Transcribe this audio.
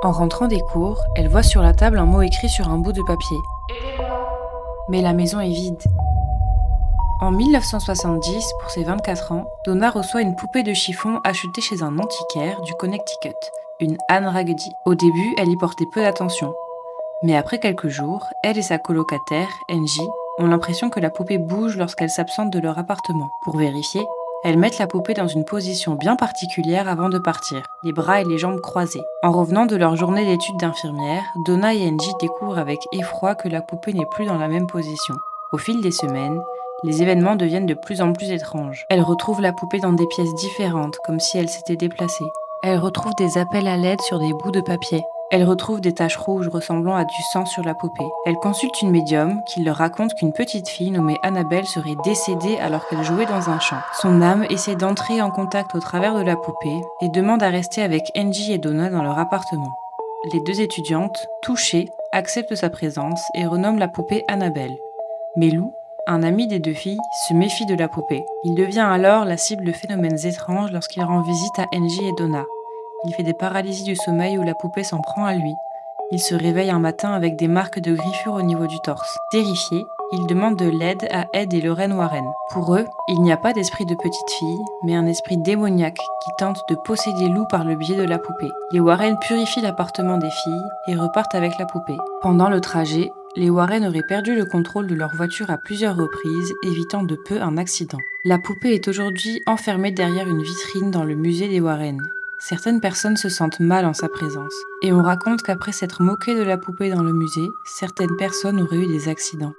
En rentrant des cours, elle voit sur la table un mot écrit sur un bout de papier. Mais la maison est vide. En 1970, pour ses 24 ans, Donna reçoit une poupée de chiffon achetée chez un antiquaire du Connecticut, une Anne Raggedy. Au début, elle y portait peu d'attention. Mais après quelques jours, elle et sa colocataire, Angie, ont l'impression que la poupée bouge lorsqu'elle s'absente de leur appartement. Pour vérifier, elles mettent la poupée dans une position bien particulière avant de partir, les bras et les jambes croisés. En revenant de leur journée d'études d'infirmière, Donna et Angie découvrent avec effroi que la poupée n'est plus dans la même position. Au fil des semaines, les événements deviennent de plus en plus étranges. Elles retrouvent la poupée dans des pièces différentes, comme si elle s'était déplacée. Elles retrouvent des appels à l'aide sur des bouts de papier. Elles retrouvent des taches rouges ressemblant à du sang sur la poupée. Elles consultent une médium qui leur raconte qu'une petite fille nommée Annabelle serait décédée alors qu'elle jouait dans un champ. Son âme essaie d'entrer en contact au travers de la poupée et demande à rester avec Angie et Donna dans leur appartement. Les deux étudiantes, touchées, acceptent sa présence et renomment la poupée Annabelle. Mais Lou, un ami des deux filles, se méfie de la poupée. Il devient alors la cible de phénomènes étranges lorsqu'il rend visite à Angie et Donna. Il fait des paralysies du sommeil où la poupée s'en prend à lui. Il se réveille un matin avec des marques de griffures au niveau du torse. Terrifié, il demande de l'aide à Ed et Lorraine Warren. Pour eux, il n'y a pas d'esprit de petite fille, mais un esprit démoniaque qui tente de posséder Lou par le biais de la poupée. Les Warren purifient l'appartement des filles et repartent avec la poupée. Pendant le trajet, les Warren auraient perdu le contrôle de leur voiture à plusieurs reprises, évitant de peu un accident. La poupée est aujourd'hui enfermée derrière une vitrine dans le musée des Warren. Certaines personnes se sentent mal en sa présence, et on raconte qu'après s'être moqué de la poupée dans le musée, certaines personnes auraient eu des accidents.